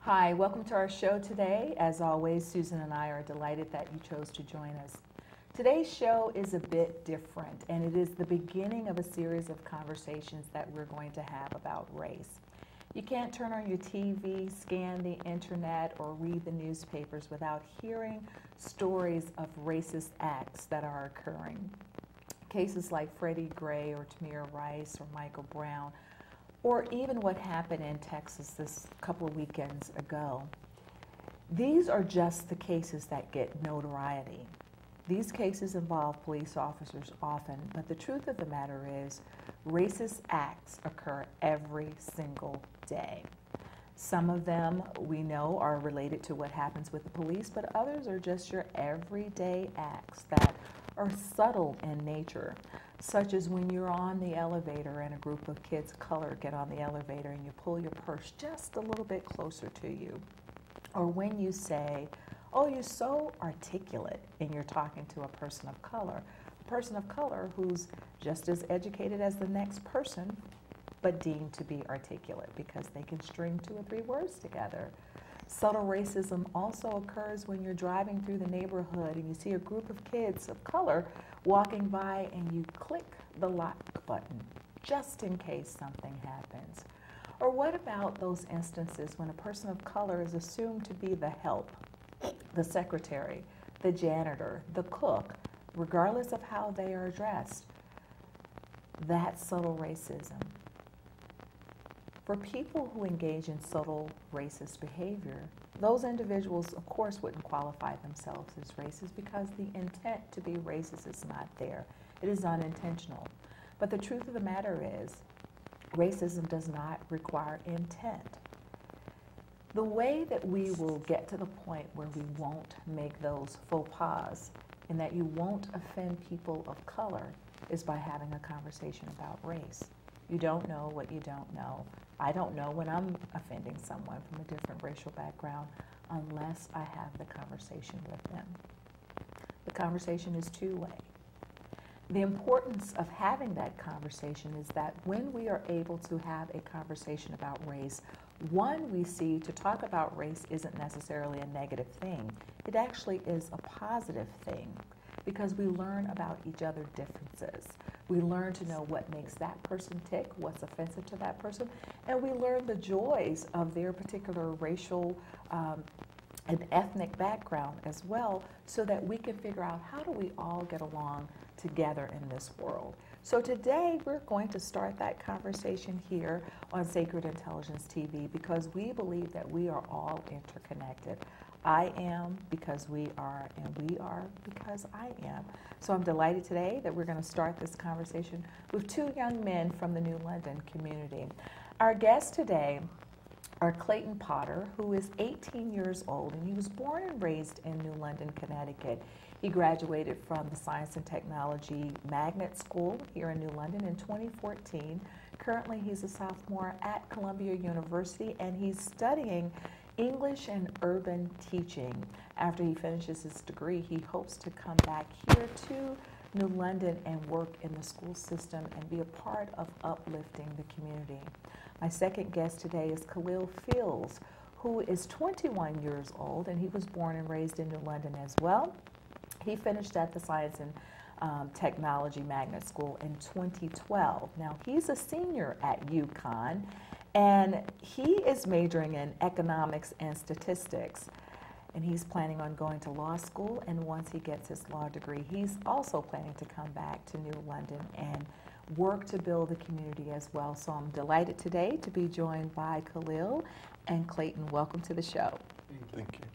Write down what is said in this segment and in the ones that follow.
Hi, welcome to our show today. As always, Susan and I are delighted that you chose to join us. Today's show is a bit different, and it is the beginning of a series of conversations that we're going to have about race. You can't turn on your TV, scan the internet, or read the newspapers without hearing stories of racist acts that are occurring. Cases like Freddie Gray or Tamir Rice or Michael Brown, or even what happened in Texas this couple of weekends ago. These are just the cases that get notoriety. These cases involve police officers often, but the truth of the matter is racist acts occur every single day. Some of them we know are related to what happens with the police, but others are just your everyday acts that are subtle in nature, such as when you're on the elevator and a group of kids of color get on the elevator and you pull your purse just a little bit closer to you. Or when you say, oh, you're so articulate, and you're talking to a person of color who's just as educated as the next person, but deemed to be articulate because they can string 2 or 3 words together. Subtle racism also occurs when you're driving through the neighborhood and you see a group of kids of color walking by and you click the lock button just in case something happens. Or what about those instances when a person of color is assumed to be the help, the secretary, the janitor, the cook, regardless of how they are dressed? That's subtle racism. For people who engage in subtle racist behavior, those individuals, of course, wouldn't qualify themselves as racist because the intent to be racist is not there. It is unintentional. But the truth of the matter is, racism does not require intent. The way that we will get to the point where we won't make those faux pas and that you won't offend people of color is by having a conversation about race. You don't know what you don't know. I don't know when I'm offending someone from a different racial background unless I have the conversation with them. The conversation is two-way. The importance of having that conversation is that when we are able to have a conversation about race, one, we see to talk about race isn't necessarily a negative thing. It actually is a positive thing because we learn about each other's differences. We learn to know what makes that person tick, what's offensive to that person, and we learn the joys of their particular racial and ethnic background as well, so that we can figure out how do we all get along together in this world. So today we're going to start that conversation here on Sacred Intelligence TV because we believe that we are all interconnected. I am because we are, and we are because I am. So I'm delighted today that we're going to start this conversation with 2 young men from the New London community. Our guests today are Clayton Potter, who is 18 years old, and he was born and raised in New London, Connecticut. He graduated from the Science and Technology Magnet School here in New London in 2014. Currently, he's a sophomore at Columbia University, and he's studying English and urban teaching. After he finishes his degree, he hopes to come back here to New London and work in the school system and be a part of uplifting the community. My second guest today is Khaleed Fields, who is 21 years old, and he was born and raised in New London as well. He finished at the Science and Technology Magnet School in 2012. Now, he's a senior at UConn, and he is majoring in economics and statistics. And he's planning on going to law school, and once he gets his law degree, he's also planning to come back to New London and work to build the community as well. So I'm delighted today to be joined by Khaleed and Clayton. Welcome to the show. Thank you.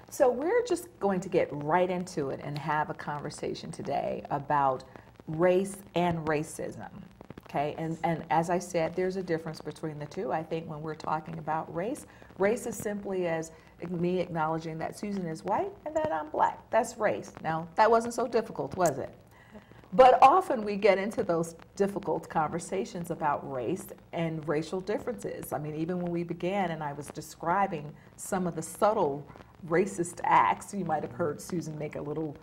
So we're just going to get right into it and have a conversation today about race and racism. Okay, and as I said, there's a difference between the two. I think when we're talking about race, race is simply as me acknowledging that Susan is white and that I'm black. That's race. Now, that wasn't so difficult, was it? But often we get into those difficult conversations about race and racial differences. I mean, even when we began and I was describing some of the subtle racist acts, you might have heard Susan make a little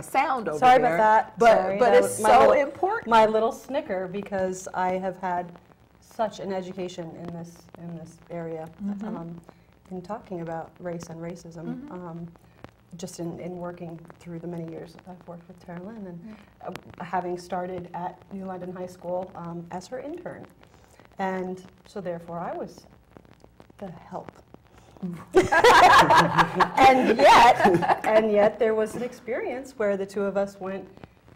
sound over Sorry there. about that. But it's so important. My little snicker, because I have had such an education in this area. in talking about race and racism. Just in working through the many years I've worked with Tara Lynn, and having started at New London High School as her intern. And so therefore I was the help. and yet there was an experience where the two of us went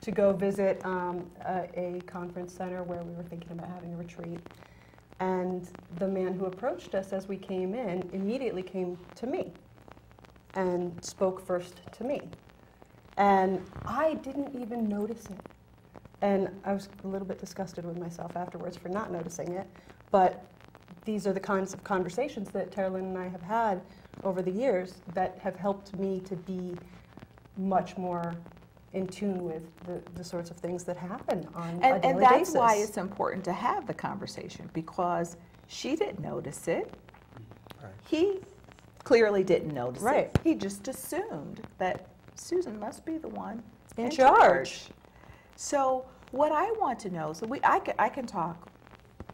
to go visit a conference center where we were thinking about having a retreat. And the man who approached us as we came in immediately came to me and spoke first to me. And I didn't even notice it. And I was a little bit disgusted with myself afterwards for not noticing it. But these are the kinds of conversations that Tara Lynn and I have had over the years that have helped me to be much more in tune with the sorts of things that happen on a daily basis. And that's why it's important to have the conversation, because she didn't notice it. Right. He clearly didn't notice Right. it. He just assumed that Susan must be the one In charge. So what I want to know, so I can talk,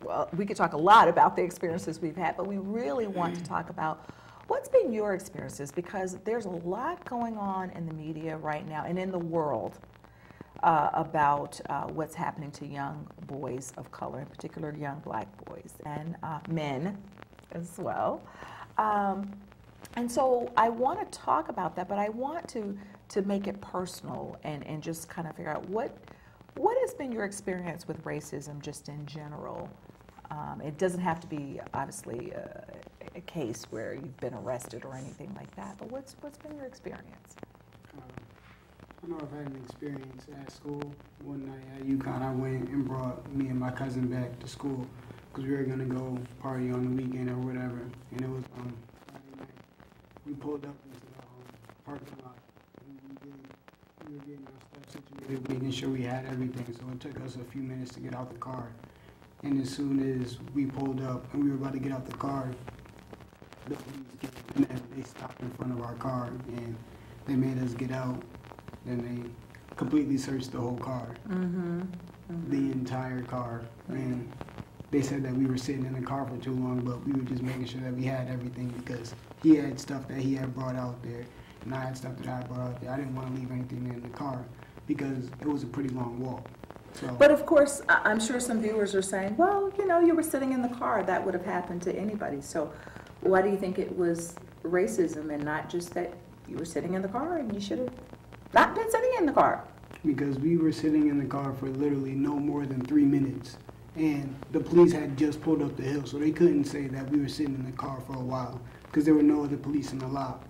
well, we could talk a lot about the experiences we've had, but we really want to talk about what's been your experiences, because there's a lot going on in the media right now and in the world about what's happening to young boys of color, in particular young black boys and men as well. And so I want to talk about that, but I want to make it personal and just kind of figure out what has been your experience with racism just in general. It doesn't have to be obviously a case where you've been arrested or anything like that, but what's been your experience? I know I've had an experience at school. One night at UConn, I went and brought me and my cousin back to school because we were going to go party on the weekend or whatever, and it was Friday night. We pulled up into the parking lot, and we were getting our stuff situated, making sure we had everything, so it took us a few minutes to get out the car. And as soon as we pulled up and we were about to get out the car, the police came and then they stopped in front of our car and they made us get out. And they completely searched the whole car, the entire car. And they said that we were sitting in the car for too long, but we were just making sure that we had everything because he had stuff that he had brought out there and I had stuff that I had brought out there. I didn't want to leave anything in the car because it was a pretty long walk. So, but of course, I'm sure some viewers are saying, well, you know, you were sitting in the car. That would have happened to anybody. So why do you think it was racism and not just that you were sitting in the car and you should have not been sitting in the car? Because we were sitting in the car for literally no more than 3 minutes. And the police had just pulled up the hill, so they couldn't say that we were sitting in the car for a while because there were no other police in the lot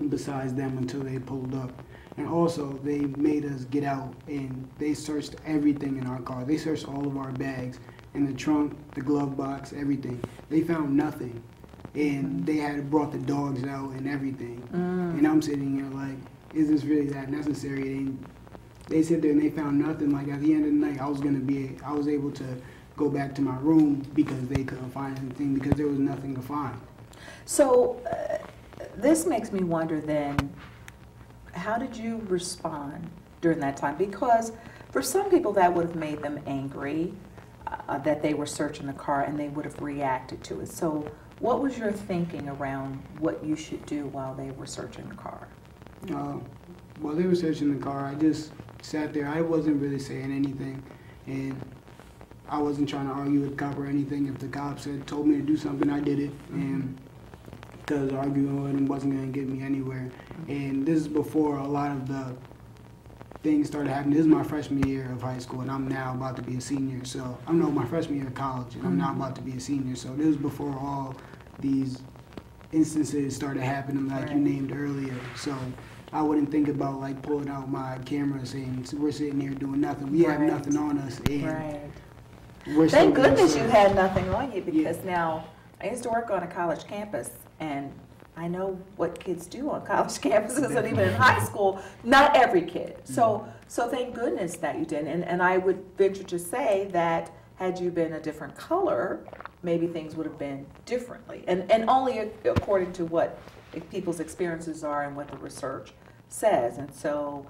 besides them until they pulled up. And also, they made us get out, and they searched everything in our car. They searched all of our bags, in the trunk, the glove box, everything. They found nothing, and they had brought the dogs out and everything. And I'm sitting here like, is this really that necessary? And they sit there and they found nothing. Like at the end of the night, I was able to go back to my room because they couldn't find anything because there was nothing to find. So this makes me wonder then, how did you respond during that time? Because for some people that would have made them angry that they were searching the car and they would have reacted to it. So what was your thinking around what you should do while they were searching the car? While they were searching the car, I just sat there. I wasn't really saying anything, and I wasn't trying to argue with the cop or anything. If the cop told me to do something, I did it, and because arguing with him wasn't going to get me anywhere. And this is before a lot of the things started happening. This is my freshman year of high school, and I'm now about to be a senior. So I'm my freshman year of college, and I'm now about to be a senior. So this was before all these instances started happening, like you named earlier. So I wouldn't think about like pulling out my camera saying we're sitting here doing nothing. We have nothing on us, and we're Thank goodness you had nothing on you, because now I used to work on a college campus, and I know what kids do on college campuses, and even in high school, not every kid. So thank goodness that you didn't. And I would venture to say that had you been a different color, maybe things would have been differently. And only according to what people's experiences are and what the research says. And so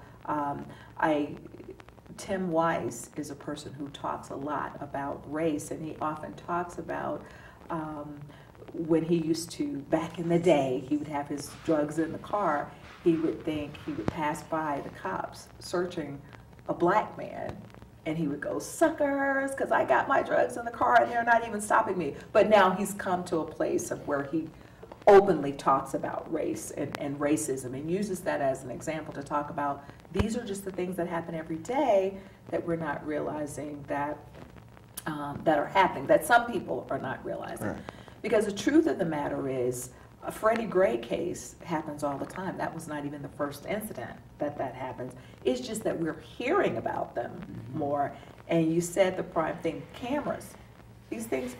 Tim Weiss is a person who talks a lot about race, and he often talks about when he used to, back in the day, he would have his drugs in the car, he would pass by the cops searching a black man, and he would go, suckers, because I got my drugs in the car and they're not even stopping me. But now he's come to a place of where he openly talks about race and racism and uses that as an example to talk about these are just the things that happen every day that we're not realizing that that are happening, that some people are not realizing. Right. Because the truth of the matter is, a Freddie Gray case happens all the time. That was not even the first incident that happens. It's just that we're hearing about them more. And you said the prime thing, cameras. These things,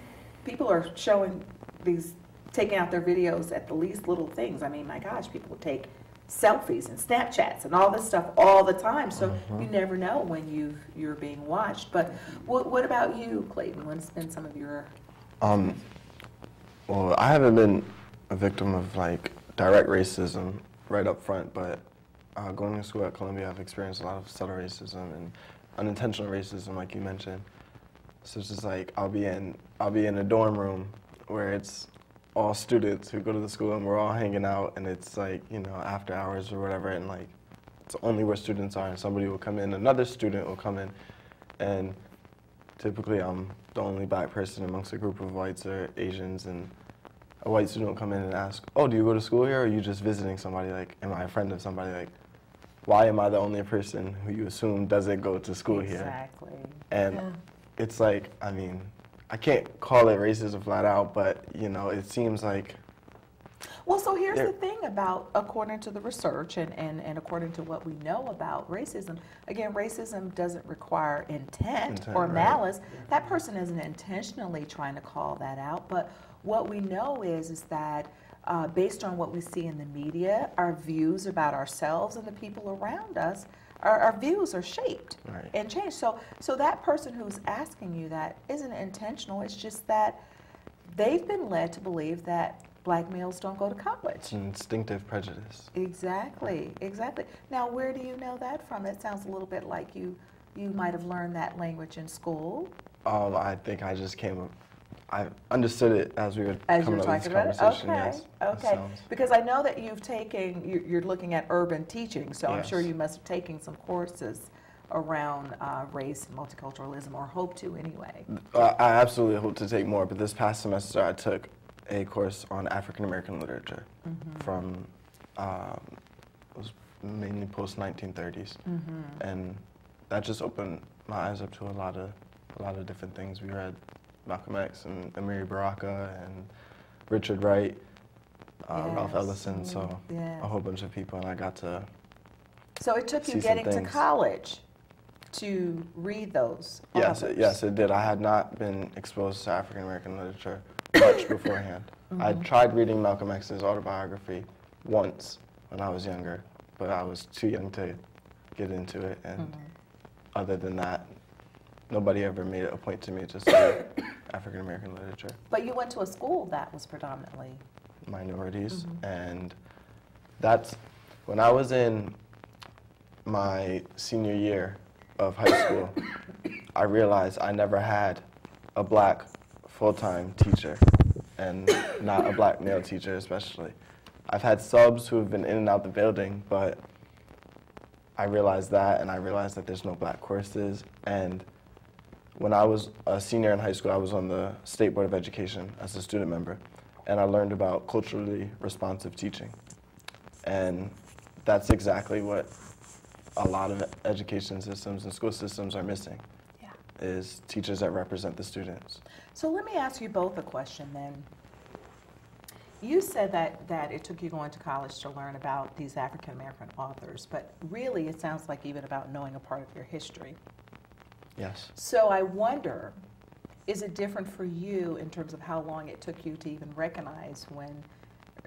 people are showing these, taking out their videos at the least little things. I mean, my gosh, people take selfies and Snapchats and all this stuff all the time. So you never know when you're being watched. But what about you, Clayton? What's been some of your... Well, I haven't been a victim of like direct racism right up front, but going to school at Columbia, I've experienced a lot of subtle racism and unintentional racism, like you mentioned. So it's just like I'll be in a dorm room where it's all students who go to the school and we're all hanging out, and it's like, you know, after hours or whatever, and like it's only where students are, and somebody will come in, another student will come in, and typically I'm the only black person amongst a group of whites or Asians, and a white student will come in and ask, oh, do you go to school here, or are you just visiting somebody? Like, am I a friend of somebody? Like, why am I the only person who you assume doesn't go to school here? Exactly. And it's like, I mean, I can't call it racism flat out, but, you know, it seems like... Well, so here's the thing about, according to the research and according to what we know about racism, again, racism doesn't require intent or malice. That person isn't intentionally trying to call that out, but what we know is that based on what we see in the media, our views about ourselves and the people around us, our views are shaped and changed. So that person who's asking you that isn't intentional. It's just that they've been led to believe that black males don't go to college. It's an instinctive prejudice. Exactly, exactly. Now, where do you know that from? It sounds a little bit like you might have learned that language in school. I think I just I understood it as we were coming up with this conversation. Okay, okay. Because I know that you're looking at urban teaching, so I'm sure you must have taken some courses around race and multiculturalism, or hope to anyway. I absolutely hope to take more, but this past semester I took a course on African American literature from, it was mainly post-1930s, and that just opened my eyes up to a lot of different things. We read Malcolm X and Amiri Baraka and Richard Wright, Ralph Ellison, so a whole bunch of people, and I got to So it took you getting to college to read those authors. Yes, it did. I had not been exposed to African American literature much beforehand. I tried reading Malcolm X's autobiography once when I was younger, but I was too young to get into it, and other than that, nobody ever made it a point to me to study African American literature. But you went to a school that was predominantly minorities, and that's when I was in my senior year of high school, I realized I never had a black full-time teacher, and not a black male teacher especially. I've had subs who have been in and out the building, but I realized that, and I realized that there's no black courses. And when I was a senior in high school, I was on the State Board of Education as a student member, and I learned about culturally responsive teaching. And that's exactly what a lot of education systems and school systems are missing, is teachers that represent the students. So let me ask you both a question then. You said that it took you going to college to learn about these African American authors, but really it sounds like even about knowing a part of your history. Yes. So I wonder, is it different for you in terms of how long it took you to even recognize when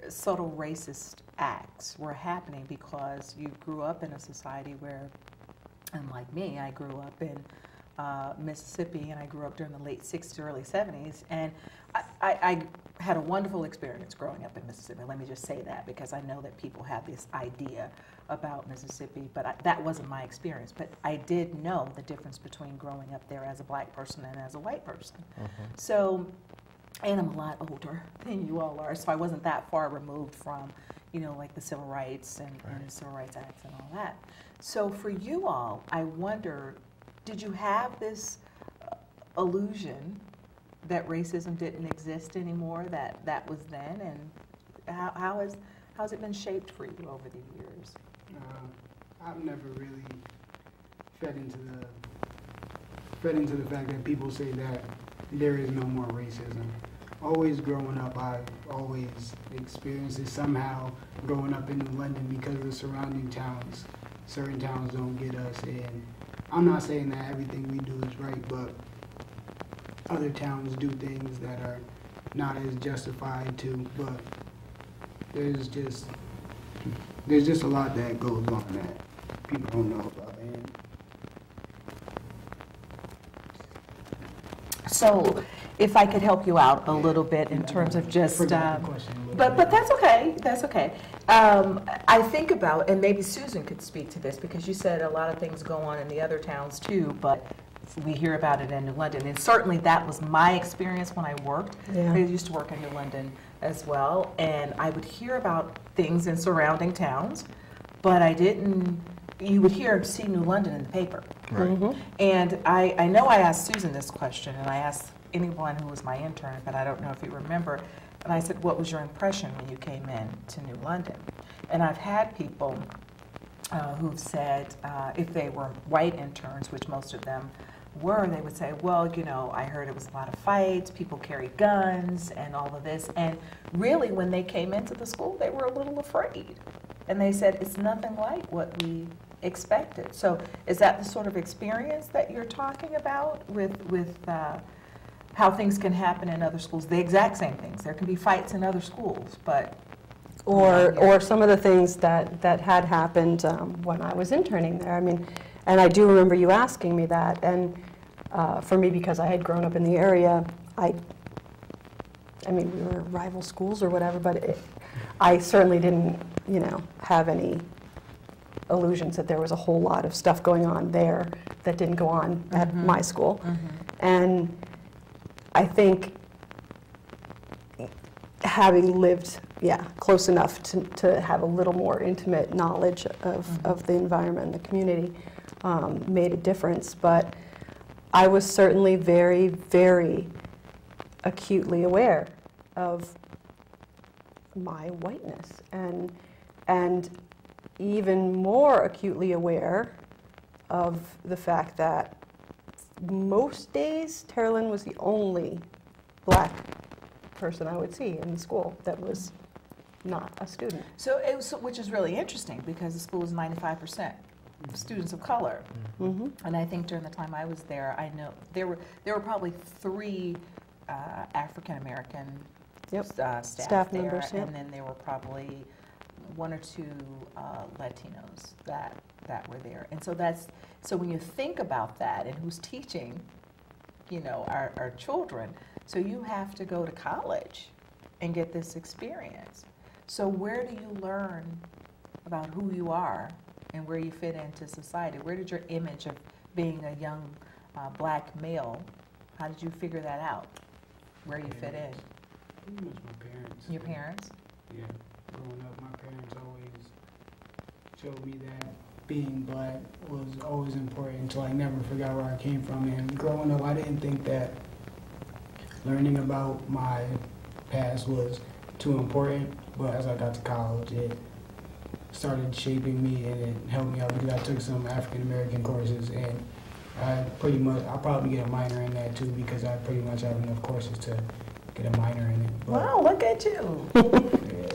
subtle racist acts were happening, because you grew up in a society where, unlike me, I grew up in Mississippi, and I grew up during the late 60s, early 70s, and I had a wonderful experience growing up in Mississippi. Let me just say that, because I know that people have this idea about Mississippi, but that wasn't my experience. But I did know the difference between growing up there as a black person and as a white person. So and I'm a lot older than you all are, so I wasn't that far removed from, you know, like the Civil Rights and the Civil Rights Acts and all that. So for you all, I wonder, did you have this illusion that racism didn't exist anymore, that was then, and how's it been shaped for you over the years? I've never really fed into the fact that people say that there is no more racism. Always growing up, I always experienced it somehow growing up in New London because of the surrounding towns. Certain towns don't get us, and I'm not saying that everything we do is right, but other towns do things that are not as justified to, but there's just a lot that goes on that people don't know about. And so if I could help you out a little bit in terms of just, but that's okay, that's okay. I think about, and maybe Susan could speak to this, because you said a lot of things go on in the other towns too, but we hear about it in New London, and certainly that was my experience when I worked. Yeah. I used to work in New London as well, and I would hear about things in surrounding towns, but I didn't, you would see New London in the paper. Right. Mm-hmm. And I know I asked Susan this question, and I asked anyone who was my intern, but I don't know if you remember, and I said, what was your impression when you came in to New London? And I've had people who've said, if they were white interns, which most of them were, they would say, well, you know, I heard it was a lot of fights, people carried guns and all of this. And really, when they came into the school, they were a little afraid. And they said, it's nothing like what we expected. So is that the sort of experience that you're talking about with how things can happen in other schools? The exact same things. There can be fights in other schools, but... Or some of the things that had happened when I was interning there. I mean, and I do remember you asking me that, and for me, because I had grown up in the area, I mean, we were rival schools or whatever, but I certainly didn't, you know, have any illusions that there was a whole lot of stuff going on there that didn't go on at my school. And I think having lived, close enough to have a little more intimate knowledge of the environment and the community made a difference. But I was certainly very, very acutely aware of my whiteness, and even more acutely aware of the fact that most days Terilyn was the only black person I would see in the school that was not a student. So which is really interesting, because the school is 95% students of color. And I think during the time I was there, I know there were probably 3 African American staff there, members, and then there were probably 1 or 2 Latinos that were there. And so when you think about that and who's teaching, you know, our children, so you have to go to college and get this experience. So where do you learn about who you are and where you fit into society? Where did your image of being a young black male, how did you figure that out? Where you fit in? Pretty much my parents. Your parents? Yeah. Growing up, my parents always showed me that being black was always important, until I never forgot where I came from. And growing up, I didn't think that learning about my past was too important, but as I got to college, it started shaping me, and it helped me out because I took some African American courses, and I'll probably get a minor in that too, because I pretty much have enough courses to get a minor in it. But, wow, look at you. yeah.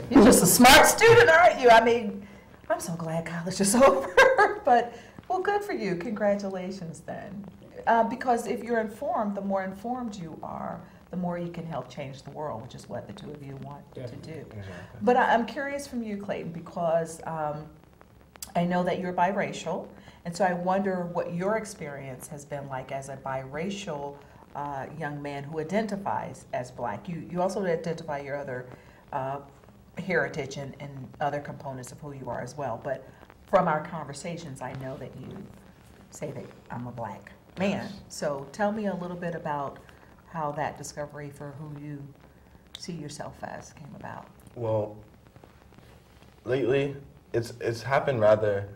You're just a smart student, aren't you? I mean, I'm so glad college is over. But, well, good for you. Congratulations then. Because if you're informed, the more informed you are, the more you can help change the world, which is what the 2 of you want to do. Exactly. But I'm curious from you, Clayton, because I know that you're biracial, and so I wonder what your experience has been like as a biracial young man who identifies as black. You also identify your other heritage and other components of who you are as well. But from our conversations, I know that you say that I'm a black man. So tell me a little bit about how that discovery for who you see yourself as came about? Well, lately, it's happened rather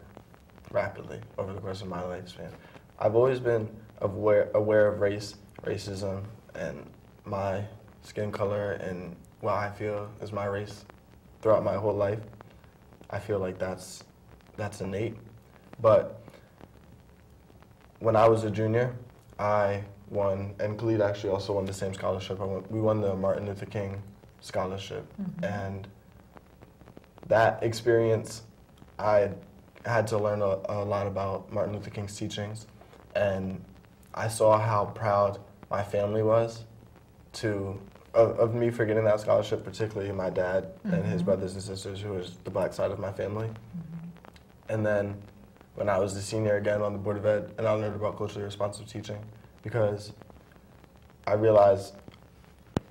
rapidly over the course of my lifespan. I've always been aware of racism, and my skin color and what I feel is my race throughout my whole life. I feel like that's innate. But when I was a junior, I won, and Khaleed actually also won the same scholarship. We won the Martin Luther King scholarship, and that experience, I had to learn a lot about Martin Luther King's teachings, and I saw how proud my family was of me for getting that scholarship, particularly my dad and his brothers and sisters, who was the black side of my family. And then when I was a senior again on the Board of Ed, and I learned about culturally responsive teaching, because I realized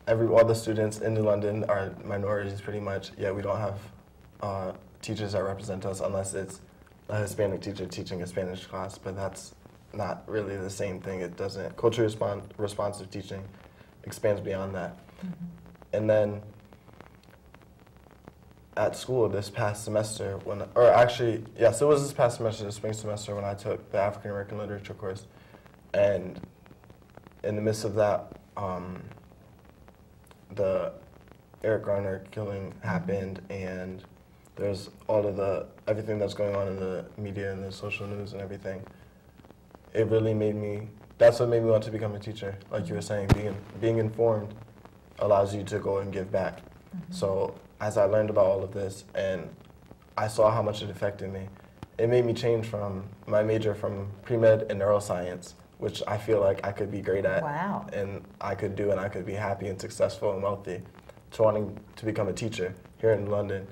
all the students in New London are minorities pretty much, yet we don't have teachers that represent us unless it's a Hispanic teacher teaching a Spanish class, but that's not really the same thing. It doesn't, culturally responsive teaching expands beyond that. And then at school this past semester, it was this past semester, the spring semester, when I took the African American Literature course. And in the midst of that, the Eric Garner killing happened, and there's everything that's going on in the media and the social news and everything. It really that's what made me want to become a teacher. Like you were saying, being informed allows you to go and give back. So as I learned about all of this and I saw how much it affected me, it made me change from my major from pre-med and neuroscience, which I feel like I could be great at. Wow. And I could do, and I could be happy and successful and wealthy, to wanting to become a teacher here in London,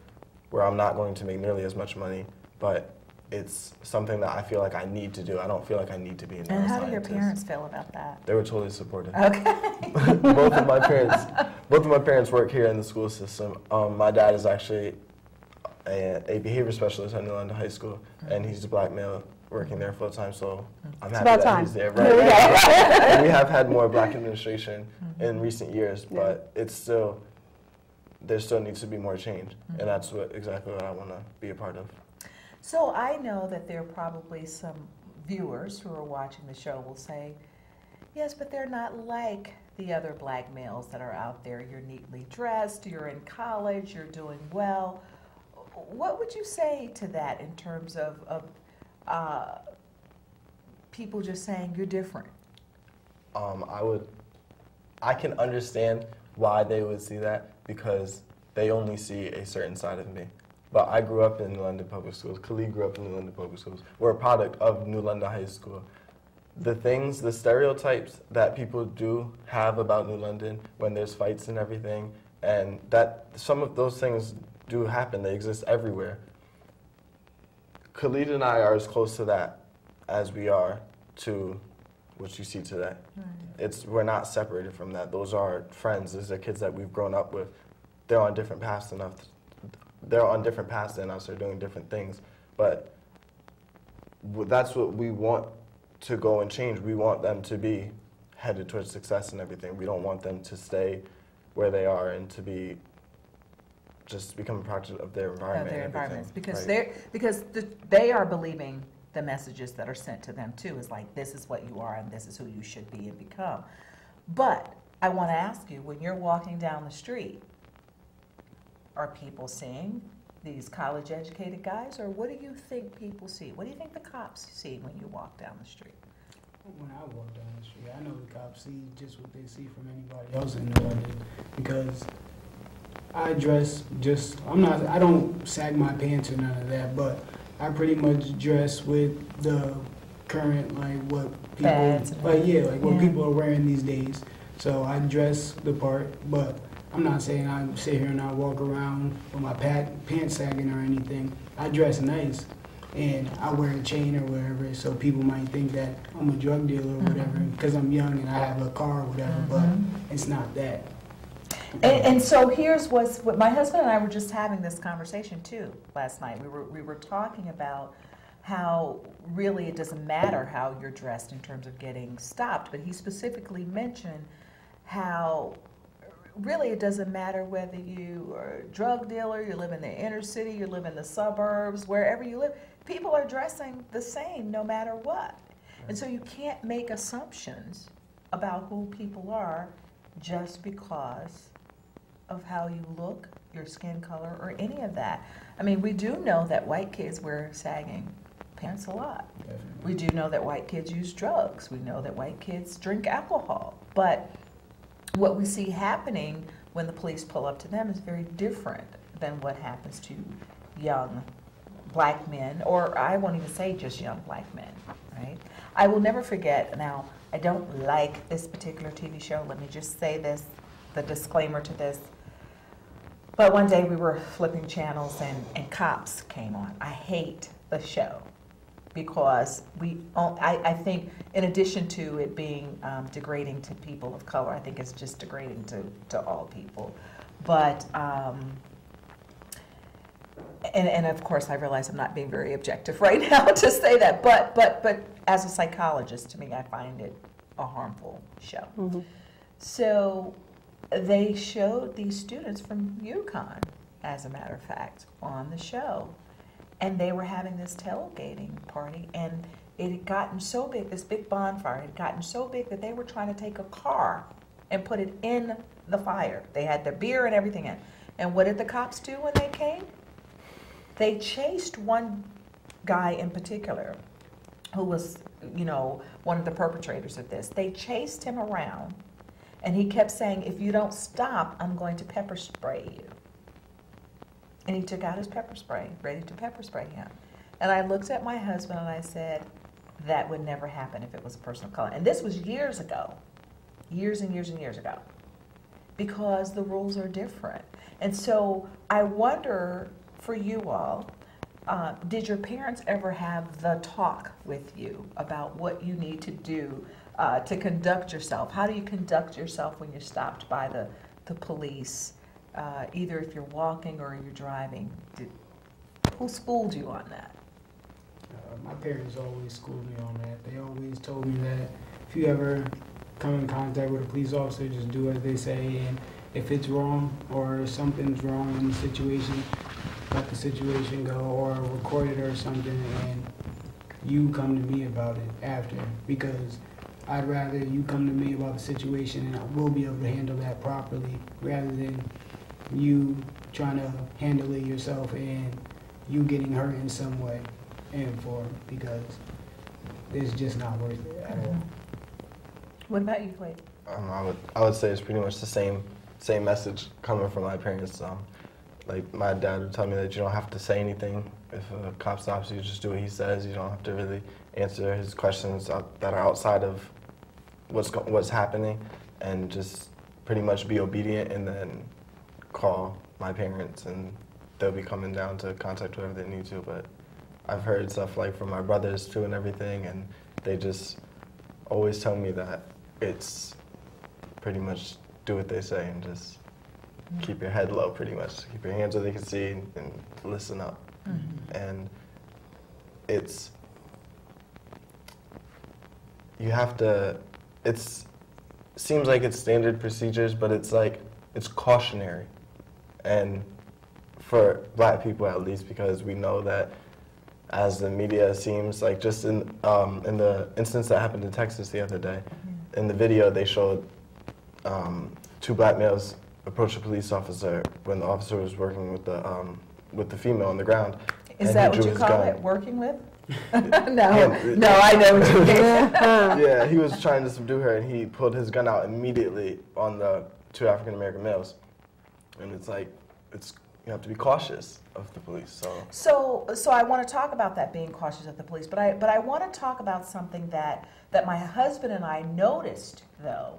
where I'm not going to make nearly as much money, but it's something that I feel like I need to do. I don't feel like I need to be a neuroscientist. And how do your parents feel about that? They were totally supportive. Okay. both of my parents work here in the school system. My dad is actually a behavior specialist at New London High School, and he's a black male working there full time. So I'm happy that he's there. Right? And we have had more black administration in recent years, but there still needs to be more change, and that's exactly what I want to be a part of. So I know that there are probably some viewers who are watching the show will say, yes, but they're not like the other black males that are out there. You're neatly dressed, you're in college, you're doing well. What would you say to that in terms of people just saying you're different? I can understand why they would see that, because they only see a certain side of me. But I grew up in New London Public Schools. Khaleed grew up in New London Public Schools. We're a product of New London High School. The stereotypes that people do have about New London when there's fights and everything, and that some of those things do happen. They exist everywhere. Khaleed and I are as close to that as we are to what you see today. Right. We're not separated from that. Those are friends. Those are kids that we've grown up with. They're on different paths than us. They're doing different things. But that's what we want to go and change. We want them to be headed towards success and everything. We don't want them to stay where they are and to become a product of their environment. Of their environments, because right. they are believing the messages that are sent to them too. Is like, this is what you are and this is who you should be and become. But I want to ask you, when you're walking down the street, are people seeing these college-educated guys, or what do you think people see? What do you think the cops see when you walk down the street? When I walk down the street, I know the cops see just what they see from anybody else in New London, because I dress I don't sag my pants or none of that, but I pretty much dress with the current, what people, people are wearing these days. So I dress the part, but I'm not saying I sit here and I walk around with my pants sagging or anything. I dress nice, and I wear a chain or whatever, so people might think that I'm a drug dealer or whatever, because I'm young and I have a car or whatever, but it's not that. And so here's what my husband and I were just having this conversation too last night. We were talking about how really it doesn't matter how you're dressed in terms of getting stopped, but he specifically mentioned how really it doesn't matter whether you are a drug dealer, you live in the inner city, you live in the suburbs, wherever you live, people are dressing the same no matter what. And so you can't make assumptions about who people are just because of how you look, your skin color, or any of that. I mean, we do know that white kids wear sagging pants a lot. Definitely. We do know that white kids use drugs. We know that white kids drink alcohol. But what we see happening when the police pull up to them is very different than what happens to young black men, or I won't even say just young black men, right? I will never forget, now, I don't like this particular TV show. Let me just say this, the disclaimer to this. But one day we were flipping channels and Cops came on. I hate the show because I think in addition to it being degrading to people of color, I think it's just degrading to all people. But, and of course I realize I'm not being very objective right now to say that, but as a psychologist, to me, I find it a harmful show. Mm-hmm. So they showed these students from UConn, as a matter of fact, on the show. And they were having this tailgating party, and it had gotten so big, this big bonfire had gotten so big that they were trying to take a car and put it in the fire. They had their beer and everything in. And what did the cops do when they came? They chased one guy in particular who was, you know, one of the perpetrators of this. They chased him around, and he kept saying, if you don't stop, I'm going to pepper spray you. And he took out his pepper spray, ready to pepper spray him. And I looked at my husband and I said, that would never happen if it was a person of color. And this was years ago, years and years and years ago, because the rules are different. And so I wonder for you all, did your parents ever have the talk with you about what you need to do to conduct yourself? How do you conduct yourself when you're stopped by the police? Either if you're walking or you're driving. Who schooled you on that? My parents always schooled me on that. They always told me that if you ever come in contact with a police officer, just do as they say, and if it's wrong or something's wrong in the situation, let the situation go, or record it or something, and you come to me about it after, because I'd rather you come to me about the situation and I will be able to handle that properly, rather than you trying to handle it yourself and you getting hurt in some way and form, because it's just not worth it at all. What about you, Clayton? I would say it's pretty much the same message coming from my parents. Like my dad would tell me that you don't have to say anything. If a cop stops you, just do what he says. You don't have to really answer his questions that are outside of what's happening, and just pretty much be obedient, and then call my parents and they'll be coming down to contact whoever they need to. But I've heard stuff like from my brothers too and everything, and they just always tell me that it's pretty much do what they say and just keep your head low, pretty much. Keep your hands where they can see and listen up. Mm-hmm. And you have to, seems like it's standard procedures, but it's cautionary. And for black people at least, because we know that as the media seems like, just in the instance that happened in Texas the other day, in the video they showed two black males approach a police officer when the officer was working with the female on the ground. Is that what you call it, working with? No, I know what you mean. Yeah, he was trying to subdue her, and he pulled his gun out immediately on the two African American males. And it's like, you have to be cautious of the police. So I want to talk about that, being cautious of the police, but I want to talk about something that my husband and I noticed, though,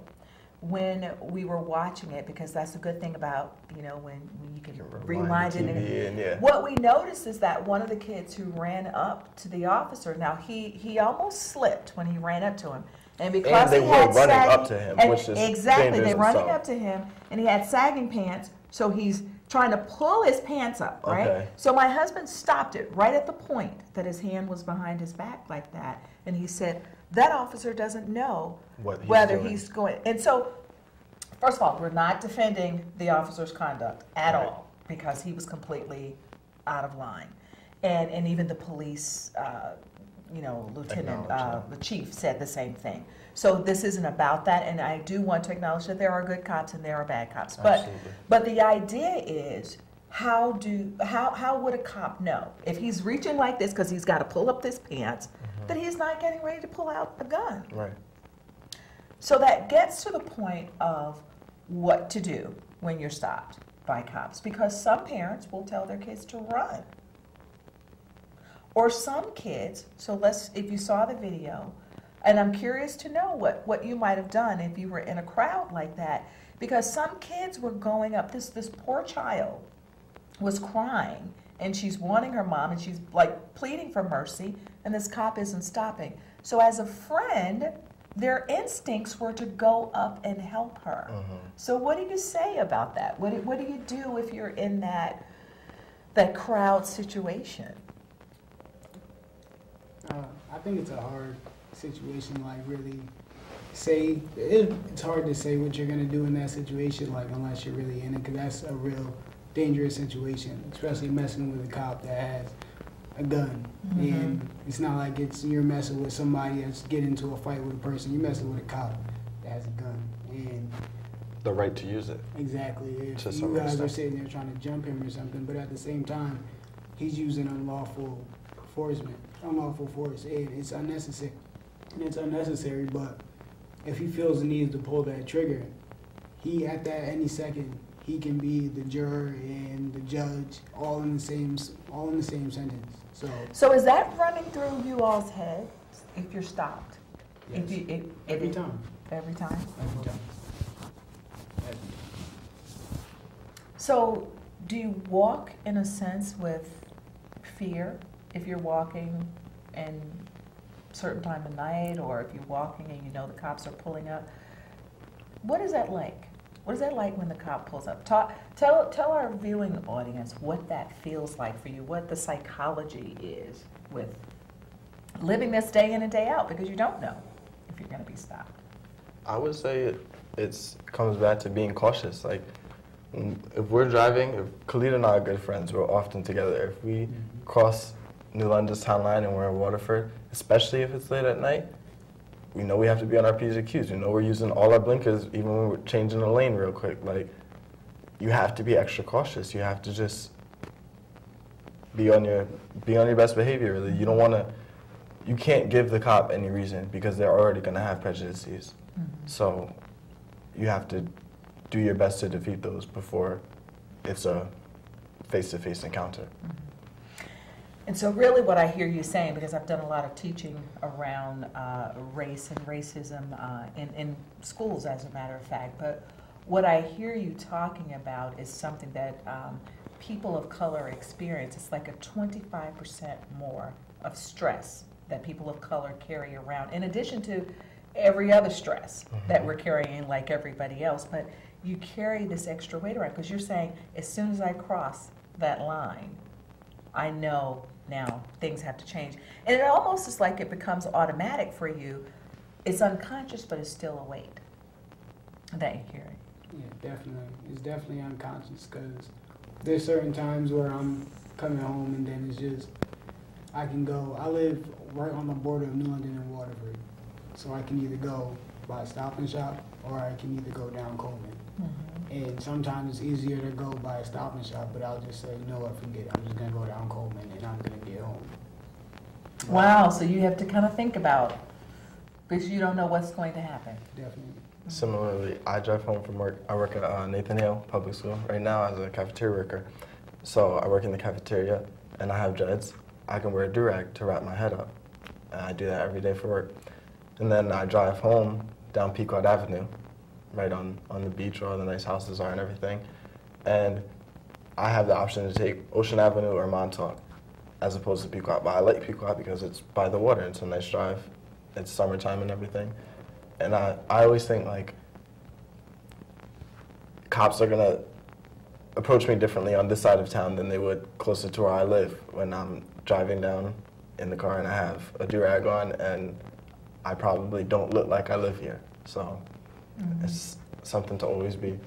when we were watching it, because that's a good thing about, when you can rewind it. And what we noticed is that one of the kids who ran up to the officer, now he almost slipped when he ran up to him. And because they he had were running sagging, up to him, which is exactly, they're running up to him, and he had sagging pants, so he's trying to pull his pants up, right? Okay. So my husband stopped it right at the point that his hand was behind his back like that, and he said, that officer doesn't know whether he's going. And so first of all, we're not defending the officer's conduct at all, because he was completely out of line. And even the police, lieutenant, the chief said the same thing. So this isn't about that, and I do want to acknowledge that there are good cops and there are bad cops. But the idea is, how would a cop know if he's reaching like this because he's got to pull up his pants, that he's not getting ready to pull out a gun? Right. So that gets to the point of what to do when you're stopped by cops, because some parents will tell their kids to run. Or some kids, if you saw the video, and I'm curious to know what you might have done if you were in a crowd like that, because some kids were going up, this poor child was crying, and she's wanting her mom, and she's like pleading for mercy, and this cop isn't stopping. So as a friend, their instincts were to go up and help her. So what do you say about that? What do you do if you're in that crowd situation? I think it's a hard situation, like really say, it's hard to say what you're gonna do in that situation, like unless you're really in it, because that's a real dangerous situation, especially messing with a cop that has a gun. And it's not like you're messing with somebody that's getting into a fight with a person, you're messing with a cop that has a gun. And the right to use it. Exactly. If you guys are sitting there trying to jump him or something, but at the same time, he's using unlawful force, and it's unnecessary. But if he feels the need to pull that trigger, any second he can be the juror and the judge all in the same sentence. So is that running through you all's heads if you're stopped? Yes. Every time. Every time? Every time. So do you walk in a sense with fear if you're walking in a certain time of night, or if you're walking and you know the cops are pulling up? What is that like? What is that like when the cop pulls up? Tell our viewing audience what that feels like for you, what the psychology is with living this day in and day out, because you don't know if you're going to be stopped. I would say it comes back to being cautious. Like, if we're driving, if Khaleed and I are good friends, we're often together. If we cross New London's town line and we're in Waterford, especially if it's late at night, we know we have to be on our P's and Q's. We know we're using all our blinkers even when we're changing the lane real quick. Like, you have to be extra cautious. You have to just be on your best behavior, really. You can't give the cop any reason, because they're already gonna have prejudices. So you have to do your best to defeat those before it's a face-to-face encounter. And so really what I hear you saying, because I've done a lot of teaching around race and racism in schools, as a matter of fact, but what I hear you talking about is something that people of color experience. It's like a 25% more of stress that people of color carry around, in addition to every other stress that we're carrying like everybody else. But you carry this extra weight around, because you're saying, as soon as I cross that line, I know now things have to change. And it almost is like it becomes automatic for you. It's unconscious, but it's still a weight that you carry. Yeah, definitely. It's definitely unconscious, because there's certain times where I'm coming home and then it's just, I live right on the border of New London and Waterford. So I can either go by Stop and Shop, or I can either go down Coleman. And sometimes it's easier to go by a Stop and Shop, but I'll just say, you know what, forget it. I'm just going to go down Coleman and I'm going to get home. Wow, so you have to kind of think about, because you don't know what's going to happen. Definitely. Similarly, I drive home from work. I work at Nathan Hale Public School right now as a cafeteria worker. So I work in the cafeteria and I have dreads. I can wear a do-rag to wrap my head up. And I do that every day for work. And then I drive home down Pequot Avenue, right on the beach where all the nice houses are and everything. And I have the option to take Ocean Avenue or Montauk as opposed to Pequot. But I like Pequot because it's by the water. It's a nice drive. It's summertime and everything. And I always think, like, cops are going to approach me differently on this side of town than they would closer to where I live when I'm driving down in the car and I have a do-rag on and I probably don't look like I live here. So It's something to always be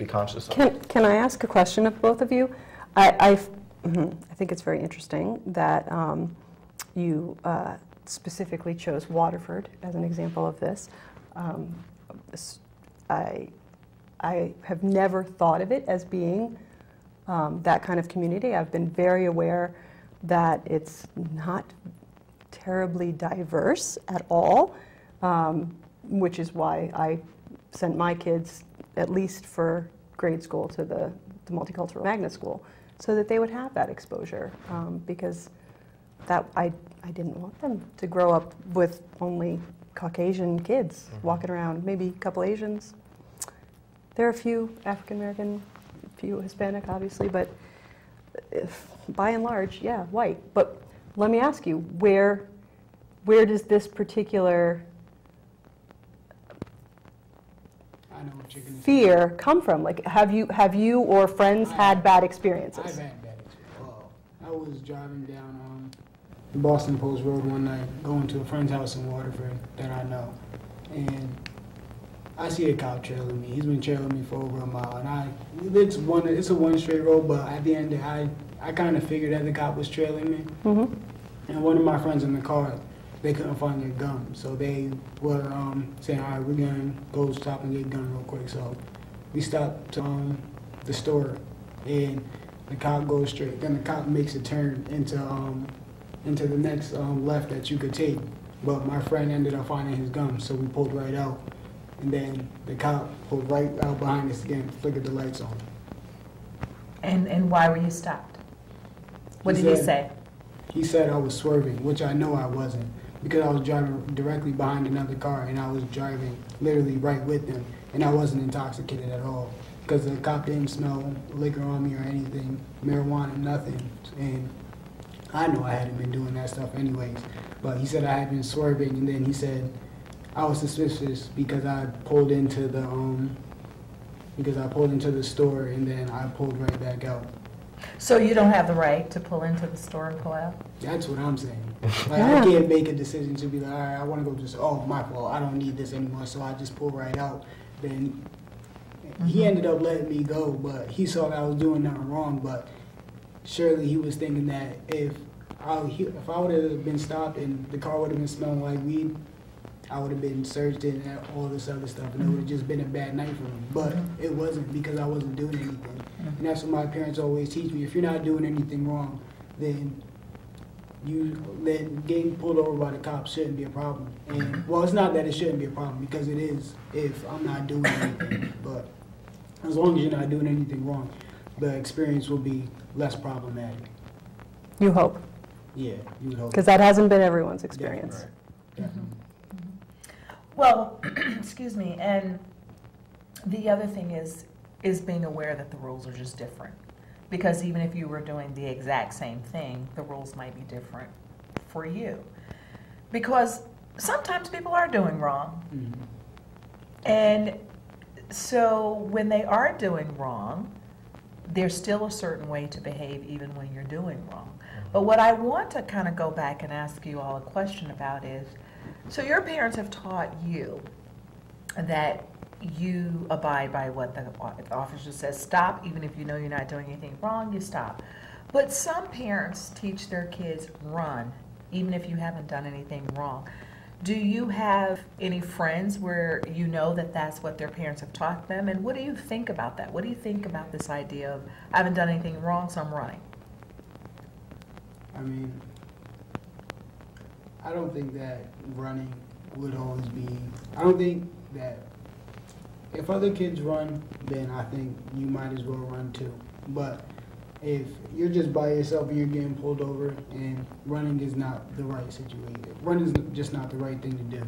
conscious of. Can I ask a question of both of you? I think it's very interesting that you specifically chose Waterford as an example of this. I have never thought of it as being that kind of community. I've been very aware that it's not terribly diverse at all, which is why I sent my kids, at least for grade school, to the multicultural magnet school, so that they would have that exposure, because that I didn't want them to grow up with only Caucasian kids walking around, maybe a couple Asians. There are a few African American, a few Hispanic, obviously, but by and large, yeah, white. But let me ask you, where does this particular fear come from? Like, have you or friends had bad experiences? I've had bad experiences. Well, I was driving down the Boston Post Road one night, going to a friend's house in Waterford that I know, and I see a cop trailing me. He's been trailing me for over a mile, and it's a one straight road, but at the end, I kind of figured that the cop was trailing me. Mm-hmm. And one of my friends in the car, they couldn't find their gum, so they were saying, all right, we're gonna go stop and get gun real quick. So we stopped to the store, and the cop goes straight. Then the cop makes a turn into the next left that you could take. But my friend ended up finding his gum, so we pulled right out. And then the cop pulled right out behind us again, flickered the lights on. And why were you stopped? What did he say? He said I was swerving, which I know I wasn't, because I was driving directly behind another car, and I was driving literally right with them, and I wasn't intoxicated at all, because the cop didn't smell liquor on me or anything, marijuana, nothing. And I know I hadn't been doing that stuff anyways, but he said I had been swerving, and then he said I was suspicious because I pulled into the store, and then I pulled right back out. So you don't have the right to pull into the store and pull out? That's what I'm saying. Like, I can't make a decision to be like, all right, I want to go just, oh, my fault, I don't need this anymore, so I just pull right out. Then he ended up letting me go, but he saw that I was doing nothing wrong, but surely he was thinking that if I would have been stopped and the car would have been smelling like weed, I would have been searched and all this other stuff, and it would have just been a bad night for me. But it wasn't, because I wasn't doing anything. And that's what my parents always teach me. If you're not doing anything wrong, then getting pulled over by the cops shouldn't be a problem. And well, it's not that it shouldn't be a problem, because it is if I'm not doing anything. But as long as you're not doing anything wrong, the experience will be less problematic. You hope. Yeah, you would hope. Because that hasn't been everyone's experience. Yeah, right. Definitely. Well, excuse me, and the other thing is being aware that the rules are just different. Because even if you were doing the exact same thing, the rules might be different for you. Because sometimes people are doing wrong. Mm-hmm. And so when they are doing wrong, there's still a certain way to behave even when you're doing wrong. But what I want to kind of go back and ask you all a question about is, so your parents have taught you that you abide by what the officer says. Stop, even if you know you're not doing anything wrong, you stop. But some parents teach their kids run, even if you haven't done anything wrong. Do you have any friends where you know that that's what their parents have taught them? And what do you think about that? What do you think about this idea of, I haven't done anything wrong, so I'm running? I mean, I don't think that running would always be, I don't think that if other kids run, then I think you might as well run too. But if you're just by yourself and you're getting pulled over, and running is not the right situation, running is just not the right thing to do.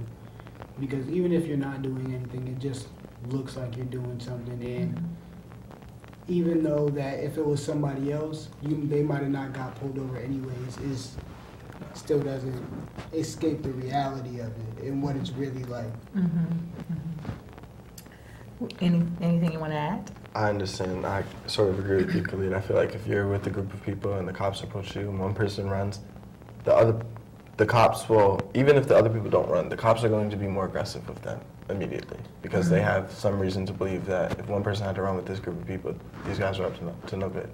Because even if you're not doing anything, it just looks like you're doing something. And even though that if it was somebody else, they might have not got pulled over anyways, it still doesn't escape the reality of it and what it's really like. Anything you want to add? I understand. I sort of agree with you, Khaleed. I feel like if you're with a group of people and the cops approach you and one person runs, the the cops will, even if the other people don't run, the cops are going to be more aggressive with them immediately because they have some reason to believe that if one person had to run with this group of people, these guys are up to no good.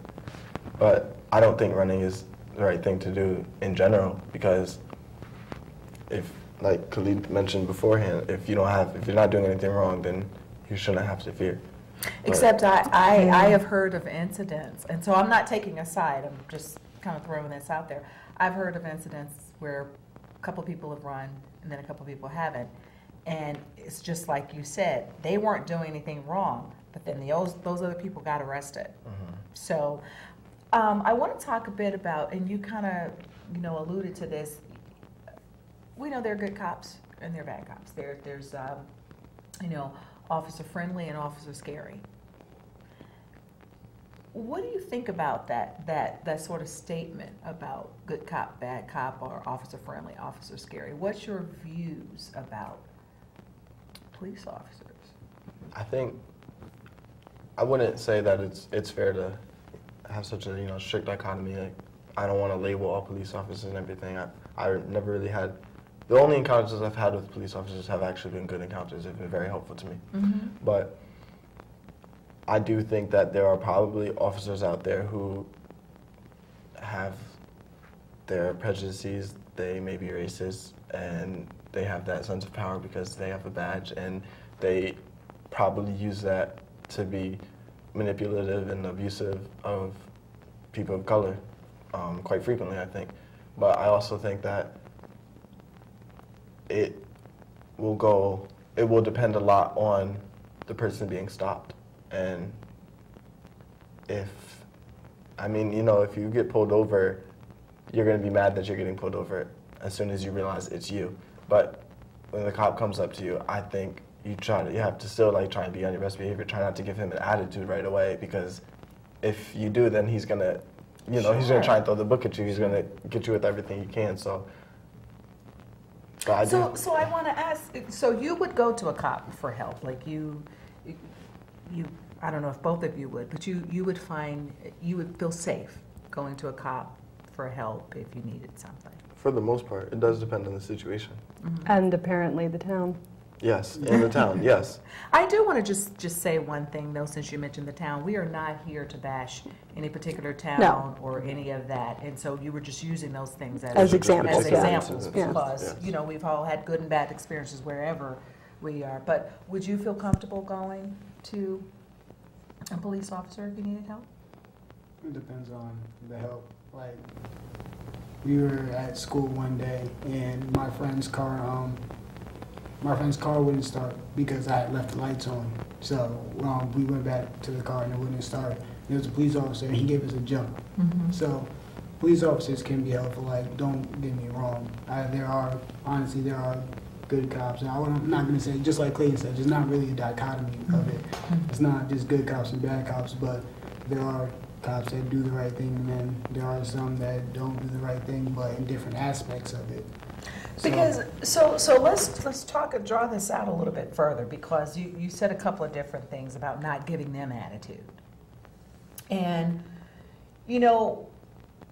But I don't think running is the right thing to do in general because if, like Khaleed mentioned beforehand, if you're not doing anything wrong, then you shouldn't have to fear. Except I have heard of incidents, and so I'm not taking a side, I'm just kind of throwing this out there. I've heard of incidents where a couple people have run and then a couple people haven't. And it's just like you said, they weren't doing anything wrong, but then those other people got arrested. So I want to talk a bit about, and you kind of, alluded to this. We know there are good cops and there are bad cops. There's officer friendly and officer scary. What do you think about that sort of statement about good cop, bad cop, or officer friendly, officer scary? What's your views about police officers? I wouldn't say that it's fair to have such a strict dichotomy. Like, I don't want to label all police officers and everything. I never really had. The only encounters I've had with police officers have actually been good encounters. They've been very helpful to me. But I do think that there are probably officers out there who have their prejudices. They may be racist, and they have that sense of power because they have a badge, and they probably use that to be manipulative and abusive of people of color quite frequently, I think. But I also think that it will depend a lot on the person being stopped. And if you get pulled over, you're going to be mad that you're getting pulled over as soon as you realize it's you. But when the cop comes up to you, I think you have to still try and be on your best behavior. Try not to give him an attitude right away, because if you do, then he's going to, he's going to try and throw the book at you. He's going to get you with everything he can. So I want to ask, so you would go to a cop for help, like you, I don't know if both of you would, but you would feel safe going to a cop for help if you needed something. For the most part, it does depend on the situation. And apparently the town. Yes, in the town, yes. I do want to just say one thing, though, since you mentioned the town. We are not here to bash any particular town or any of that. And so you were just using those things as examples. Because, we've all had good and bad experiences wherever we are. But would you feel comfortable going to a police officer if you needed help? It depends on the help. Like, we were at school one day, and my friend's car wouldn't start because I had left the lights on. So we went back to the car and it wouldn't start. There was a police officer and he gave us a jump. So police officers can be helpful. Like, don't get me wrong. There are good cops. And I'm not going to say, just like Clayton said, there's not really a dichotomy of it. It's not just good cops and bad cops, but there are cops that do the right thing, and then there are some that don't do the right thing, but in different aspects of it. Because so let's talk and draw this out a little bit further, because you said a couple of different things about not giving them attitude. And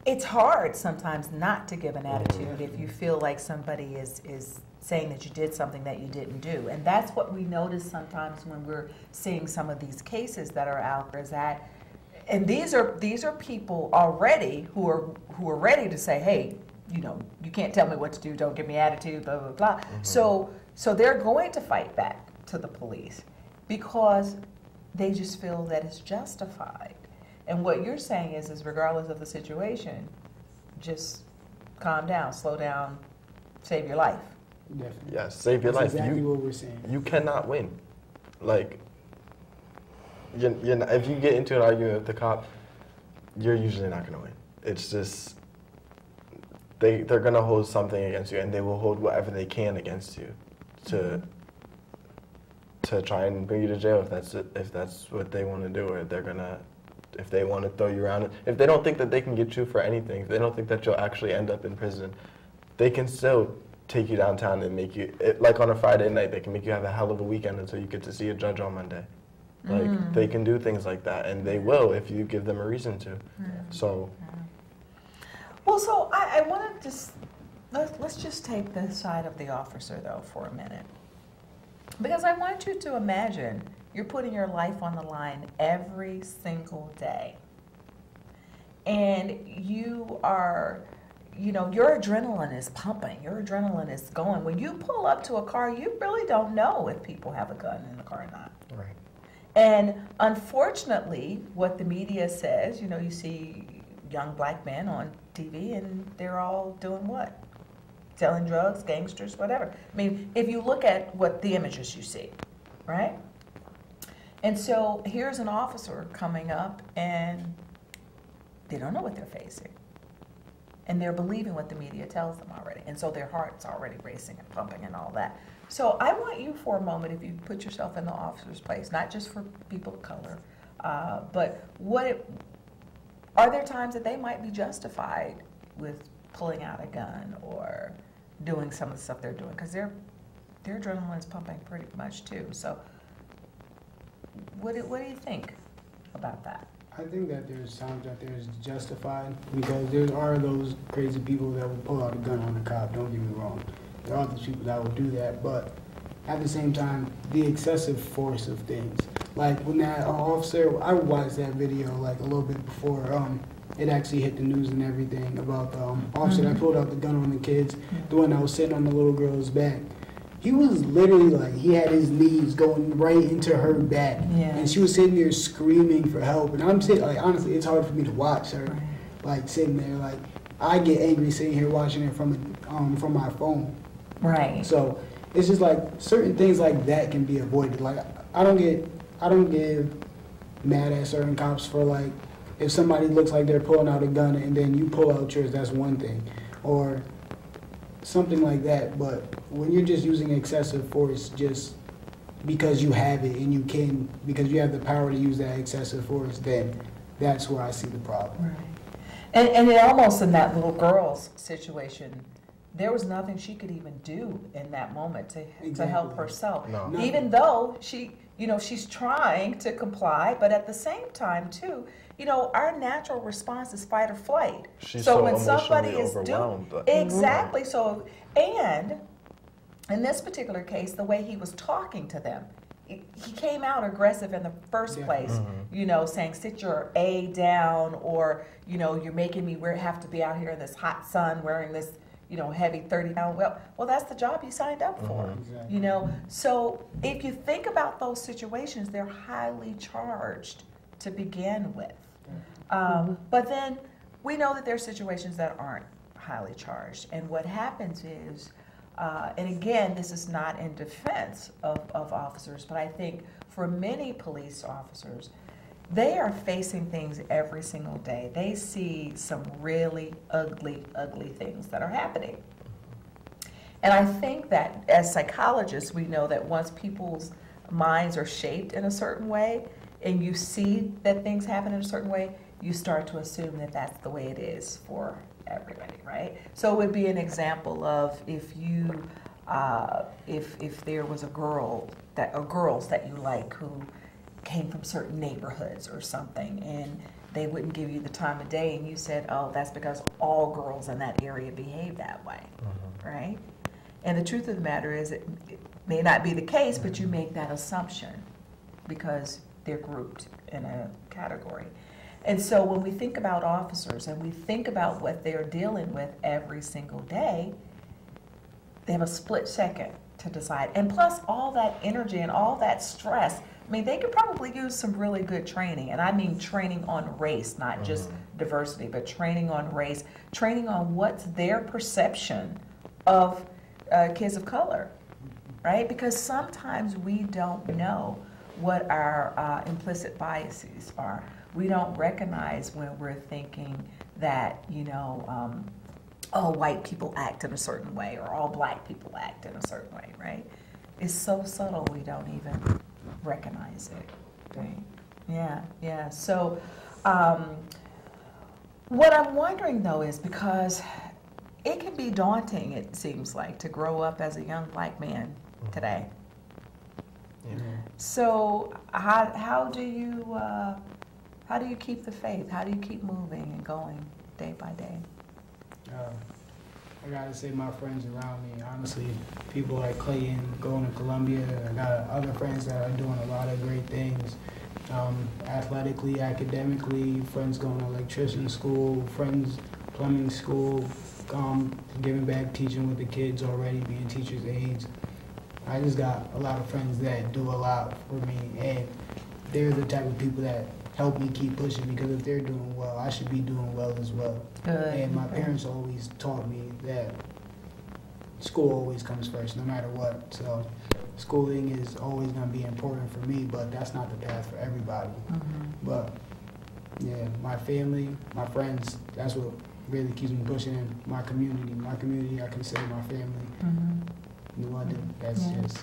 it's hard sometimes not to give an attitude if you feel like somebody is saying that you did something that you didn't do. And that's what we notice sometimes when we're seeing some of these cases that are out there, is that, and these are people already who are ready to say, hey, you can't tell me what to do, don't give me attitude, blah, blah, blah. So they're going to fight back to the police because they just feel that it's justified. And what you're saying is regardless of the situation, just calm down, slow down, save your life. Definitely. Yes, save your life. That's exactly what we're saying. You cannot win. Like, if you get into an argument with the cop, you're usually not going to win. It's just, they're going to hold something against you, and they will hold whatever they can against you to try and bring you to jail if that's what they want to do, or if they want to throw you around. If they don't think that they can get you for anything, if they don't think that you'll actually end up in prison, they can still take you downtown and make you, like on a Friday night, they can make you have a hell of a weekend until you get to see a judge on Monday. Like, they can do things like that, and they will if you give them a reason to. So. Well, so I want to just let's just take the side of the officer, though, for a minute. Because I want you to imagine you're putting your life on the line every single day. And you are, you know, your adrenaline is pumping, your adrenaline is going. When you pull up to a car, you really don't know if people have a gun in the car or not. Right. And unfortunately, what the media says, you know, you see young black men on TV and they're all doing what? Selling drugs, gangsters, whatever. I mean, if you look at what the images you see, right? And so here's an officer coming up and they don't know what they're facing. And they're believing what the media tells them already. And so their heart's already racing and pumping and all that. So I want you for a moment, if you put yourself in the officer's place, not just for people of color, but are there times that they might be justified with pulling out a gun or doing some of the stuff they're doing? Because their adrenaline's pumping pretty much too. So what do you think about that? I think that there's times that there's justified because there are those crazy people that will pull out a gun on a cop, don't get me wrong. There are those people that will do that, but at the same time, the excessive force of things. Like when that officer, I watched that video like a little bit before it actually hit the news and everything about the officer that pulled out the gun on the kids, the one that was sitting on the little girl's back. He was literally like, he had his knees going right into her back. Yeah. And she was sitting there screaming for help. And I'm sitting, like, honestly, it's hard for me to watch her, like, sitting there. Like, I get angry sitting here watching it from my phone. Right. So it's just like certain things like that can be avoided. Like, I don't get mad at certain cops for, like, if somebody looks like they're pulling out a gun and then you pull out yours, that's one thing. Or something like that, but when you're just using excessive force just because you have it and you can, because you have the power to use that excessive force, then that's where I see the problem. Right. And it almost in that little girl's situation, there was nothing she could even do in that moment to help herself. No. Even though she's trying to comply, but at the same time too, our natural response is fight or flight. She's so so when somebody emotionally is overwhelmed, doing but- exactly so, and in this particular case, the way he was talking to them, he came out aggressive in the first place, saying sit your A down, or you're making me have to be out here in this hot sun wearing this heavy 30-pound. Well, that's the job you signed up for. Exactly. So if you think about those situations, they're highly charged to begin with. But then we know that there are situations that aren't highly charged. And what happens is, and again, this is not in defense of officers, but I think for many police officers, they are facing things every single day. They see some really ugly, ugly things that are happening. And I think that as psychologists, we know that once people's minds are shaped in a certain way, and you see that things happen in a certain way, you start to assume that that's the way it is for everybody, right? So it would be an example of if there was girls that you like who came from certain neighborhoods or something, and they wouldn't give you the time of day, and you said, oh, that's because all girls in that area behave that way, right? And the truth of the matter is it may not be the case, but you make that assumption because they're grouped in a category. And so when we think about officers and we think about what they're dealing with every single day, they have a split second to decide. And plus all that energy and all that stress, I mean, they could probably use some really good training. And I mean training on race, not just diversity, but training on race, training on what's their perception of kids of color, right? Because sometimes we don't know what our implicit biases are. We don't recognize when we're thinking that, all white people act in a certain way or all black people act in a certain way, right? It's so subtle we don't even recognize it, right? Yeah. So what I'm wondering though is, because it can be daunting, it seems like, to grow up as a young black man today. So how do you keep the faith? How do you keep moving and going day by day? I gotta say my friends around me. Honestly, people like Clayton going to Columbia. I got other friends that are doing a lot of great things. Athletically, academically, friends going to electrician school, friends plumbing school, giving back, teaching with the kids already, being teachers' aides. I just got a lot of friends that do a lot for me, and they're the type of people that help me keep pushing, because if they're doing well, I should be doing well as well. Good. And my parents always taught me that school always comes first, no matter what. So schooling is always going to be important for me, but that's not the path for everybody. But yeah, my family, my friends, that's what really keeps me pushing. And my community, I consider my family. New London, that's just.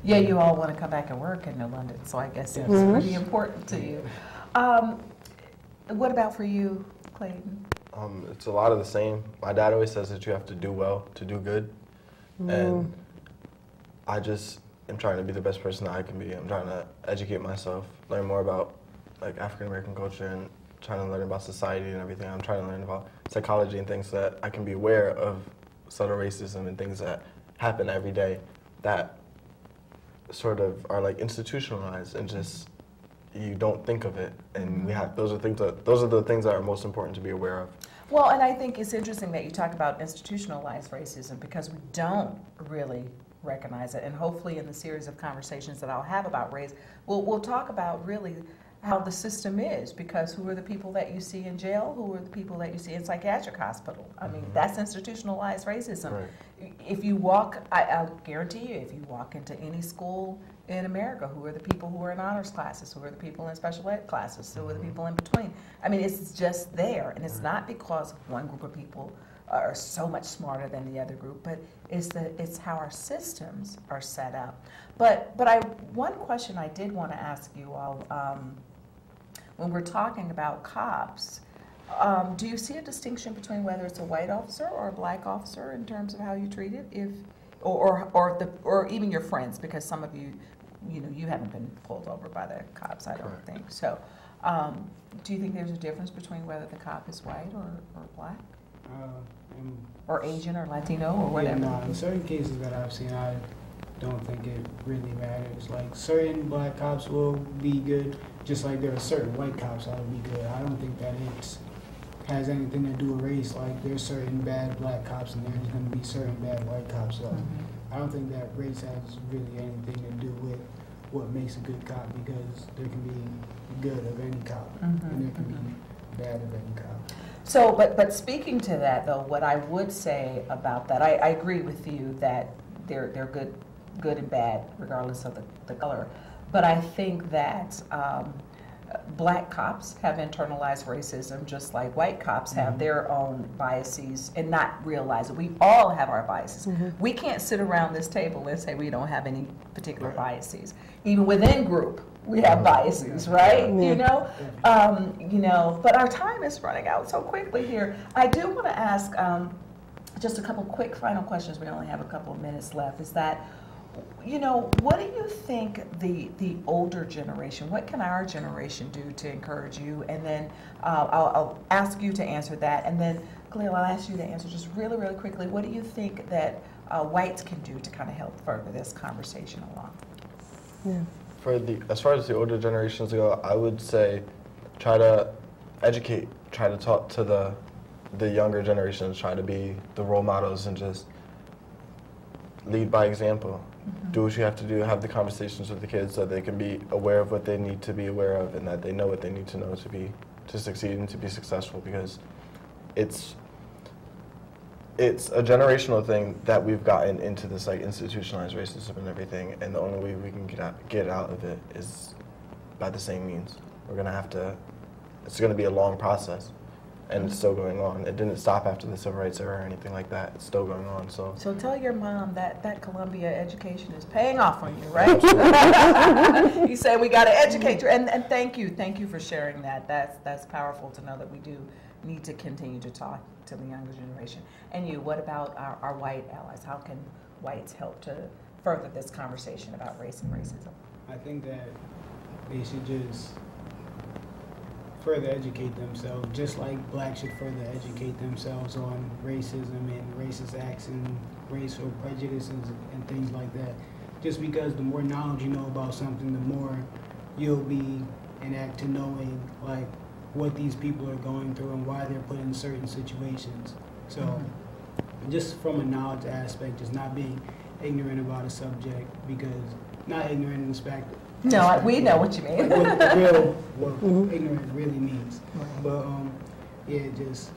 Yeah, you all want to come back and work in New London, so I guess it's pretty important to you. What about for you, Clayton? It's a lot of the same. My dad always says that you have to do well to do good. And I just am trying to be the best person that I can be. I'm trying to educate myself, learn more about like African American culture, and trying to learn about society and everything. I'm trying to learn about psychology and things so that I can be aware of subtle racism and things that happen every day that sort of are like institutionalized and just you don't think of it. And we have those are the things that are most important to be aware of. Well, and I think it's interesting that you talk about institutionalized racism, because we don't really recognize it. And hopefully in the series of conversations that I'll have about race, we'll talk about really how the system is, because who are the people that you see in jail? Who are the people that you see in psychiatric hospital? I mean, that's institutionalized racism. Right. If you walk, I'll guarantee you, if you walk into any school in America, who are the people who are in honors classes? Who are the people in special ed classes? Who are the people in between? I mean, it's just there, and it's not because one group of people are so much smarter than the other group, but it's how our systems are set up. But one question I did want to ask you all, when we're talking about cops, do you see a distinction between whether it's a white officer or a black officer in terms of how you treat it, or even your friends? Because some of you, you haven't been pulled over by the cops, I don't think. So, do you think there's a difference between whether the cop is white or black, or Asian or Latino or whatever? Yeah, no, in certain cases that I've seen, I don't think it really matters. Like, certain black cops will be good, just like there are certain white cops that will be good. I don't think that it has anything to do with race. Like, there's certain bad black cops and there's going to be certain bad white cops. So I don't think that race has really anything to do with what makes a good cop, because there can be good of any cop and there can be bad of any cop. So, but speaking to that though, what I would say about that, I agree with you that they're good and bad regardless of the color. But I think that black cops have internalized racism just like white cops have their own biases and not realize it. We all have our biases. We can't sit around this table and say we don't have any particular biases. Even within group, we have biases, right? You know, but our time is running out so quickly here. I do want to ask just a couple quick final questions. We only have a couple of minutes left. Is that, what do you think the older generation, what can our generation do to encourage you? And then I'll ask you to answer that. And then, Khaleed, I'll ask you to answer just really, really quickly. What do you think that whites can do to kind of help further this conversation along? As far as the older generations go, I would say try to educate, try to talk to the younger generations, try to be the role models and just lead by example. Do what you have to do, have the conversations with the kids so they can be aware of what they need to be aware of and that they know what they need to know to succeed and to be successful, because it's a generational thing that we've gotten into this like institutionalized racism and everything, and the only way we can get out of it is by the same means. It's gonna be a long process, and it's still going on. It didn't stop after the civil rights era or anything like that. It's still going on. So tell your mom that Columbia education is paying off on you, right? You say we got to educate her, and thank you for sharing that. That's powerful to know that we do need to continue to talk to the younger generation. And you, what about our white allies? How can whites help to further this conversation about race and racism? I think that they should just further educate themselves, just like blacks should further educate themselves on racism and racist acts and racial prejudices and things like that. Just because the more knowledge you know about something, the more you'll be enact to knowing like what these people are going through and why they're put in certain situations. So just from a knowledge aspect, just not being ignorant about a subject, because not ignorant in the fact No, we know what you mean. what ignorant really means. But yeah, just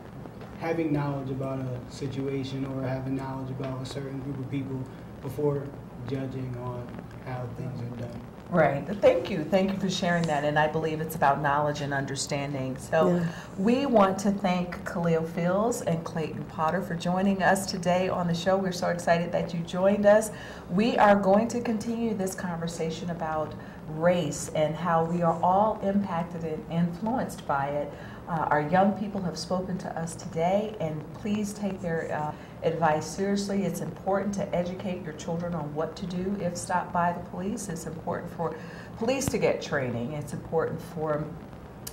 having knowledge about a situation or having knowledge about a certain group of people before judging on how things are done. Right. Thank you for sharing that. And I believe it's about knowledge and understanding. So we want to thank Khaleed Fields and Clayton Potter for joining us today on the show. We're so excited that you joined us. We are going to continue this conversation about race and how we are all impacted and influenced by it. Our young people have spoken to us today, and please take their advice seriously. It's important to educate your children on what to do if stopped by the police. It's important for police to get training. It's important for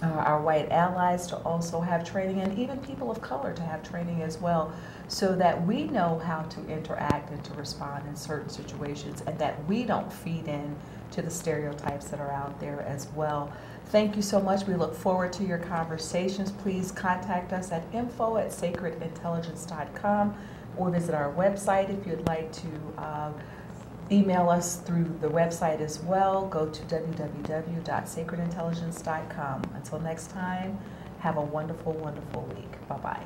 our white allies to also have training, and even people of color to have training as well, so that we know how to interact and to respond in certain situations, and that we don't feed in to the stereotypes that are out there as well. Thank you so much. We look forward to your conversations. Please contact us at info@sacredintelligence.com or visit our website if you'd like to email us through the website as well. Go to www.sacredintelligence.com. Until next time, have a wonderful, wonderful week. Bye-bye.